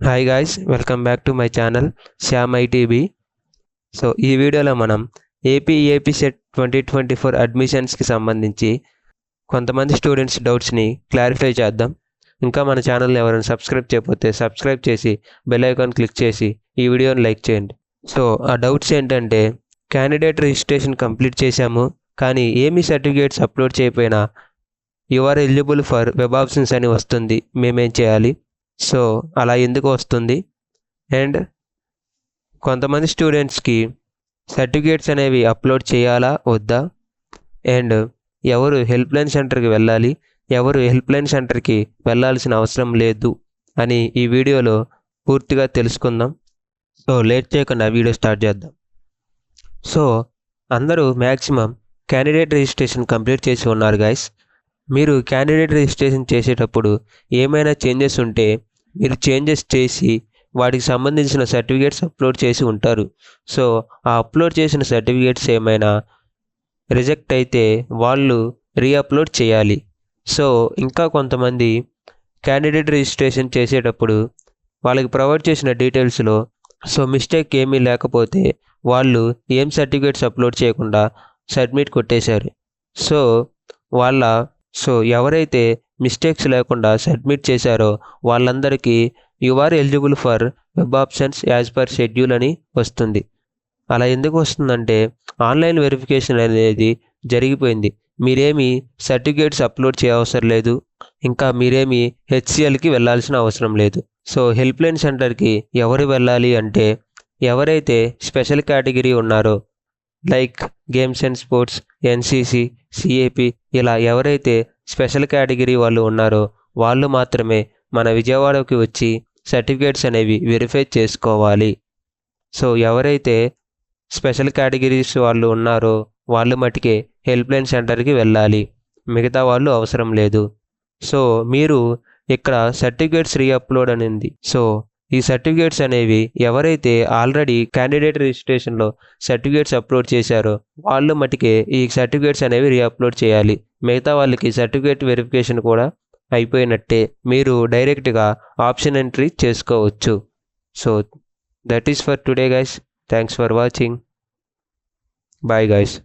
Hi guys, welcome back to my channel Shyam ITB. So ఈ వీడియోలో మనం ఏపీ సెట్ 2024 అడ్మిషన్స్కి సంబంధించి కొంతమంది స్టూడెంట్స్ డౌట్స్ని క్లారిఫై చేద్దాం. ఇంకా మన ఛానల్ని ఎవరైనా సబ్స్క్రైబ్ చేయకపోతే సబ్స్క్రైబ్ చేసి బెల్ ఐకాన్ క్లిక్ చేసి ఈ వీడియోని లైక్ చేయండి. సో ఆ డౌట్స్ ఏంటంటే, క్యాండిడేట్ రిజిస్ట్రేషన్ కంప్లీట్ చేశాము కానీ ఏమీ సర్టిఫికేట్స్ అప్లోడ్ చేయకపోయినా you are eligible for web options అని వస్తుంది, మేమేం చేయాలి? సో అలా ఎందుకు వస్తుంది? అండ్ కొంతమంది స్టూడెంట్స్కి సర్టిఫికేట్స్ అనేవి అప్లోడ్ చేయాలా వద్దా? అండ్ ఎవరు హెల్ప్ లైన్ సెంటర్కి వెళ్ళాలి, ఎవరు హెల్ప్ లైన్ సెంటర్కి వెళ్ళాల్సిన అవసరం లేదు అని ఈ వీడియోలో పూర్తిగా తెలుసుకుందాం. సో లేట్ చేయకుండా వీడియో స్టార్ట్ చేద్దాం. సో అందరూ మ్యాక్సిమం క్యాండిడేట్ రిజిస్ట్రేషన్ కంప్లీట్ చేసి ఉన్నారు గైస్. మీరు క్యాండిడేట్ రిజిస్ట్రేషన్ చేసేటప్పుడు ఏమైనా చేంజెస్ ఉంటే మీరు చేంజెస్ చేసి వాటికి సంబంధించిన సర్టిఫికేట్స్ అప్లోడ్ చేసి ఉంటారు. సో ఆ అప్లోడ్ చేసిన సర్టిఫికేట్స్ ఏమైనా రిజెక్ట్ అయితే వాళ్ళు రీఅప్లోడ్ చేయాలి. సో ఇంకా కొంతమంది క్యాండిడేట్ రిజిస్ట్రేషన్ చేసేటప్పుడు వాళ్ళకి ప్రొవైడ్ చేసిన డీటెయిల్స్లో మిస్టేక్ ఏమీ లేకపోతే వాళ్ళు ఏం సర్టిఫికేట్స్ అప్లోడ్ చేయకుండా సబ్మిట్ కొట్టేశారు. సో ఎవరైతే మిస్టేక్స్ లేకుండా సబ్మిట్ చేశారో వాళ్ళందరికీ you are eligible for web options as per schedule అని వస్తుంది. అలా ఎందుకు వస్తుందంటే, ఆన్లైన్ వెరిఫికేషన్ అనేది జరిగిపోయింది. మీరేమీ సర్టిఫికేట్స్ అప్లోడ్ చేయవసరం లేదు, ఇంకా మీరేమీ హెచ్సిఎల్కి వెళ్ళాల్సిన అవసరం లేదు. సో హెల్ప్ లైన్ సెంటర్కి ఎవరు వెళ్ళాలి అంటే, ఎవరైతే స్పెషల్ కేటగిరీ ఉన్నారో like games and sports, NCC, CAP, ఇలా ఎవరైతే స్పెషల్ కేటగిరీ వాళ్ళు ఉన్నారో వాళ్ళు మాత్రమే మన విజయవాడకి వచ్చి సర్టిఫికేట్స్ అనేవి వెరిఫై చేసుకోవాలి. సో ఎవరైతే స్పెషల్ కేటగిరీస్ వాళ్ళు ఉన్నారో వాళ్ళు మటుకే హెల్ప్ లైన్ సెంటర్కి వెళ్ళాలి, మిగతా వాళ్ళు అవసరం లేదు. సో మీరు ఇక్కడ సర్టిఫికేట్స్ రీఅప్లోడ్ అని ఉంది. సో ఈ సర్టిఫికేట్స్ అనేవి ఎవరైతే ఆల్రెడీ క్యాండిడేట్ రిజిస్ట్రేషన్లో సర్టిఫికేట్స్ అప్లోడ్ చేశారో వాళ్ళు మటుకే ఈ సర్టిఫికేట్స్ అనేవి రీఅప్లోడ్ చేయాలి. మిగతా వాళ్ళకి సర్టిఫికేట్ వెరిఫికేషన్ కూడా అయిపోయినట్టే, మీరు డైరెక్ట్గా ఆప్షన్ ఎంట్రీ చేసుకోవచ్చు. So that is for today guys. Thanks for watching. Bye guys.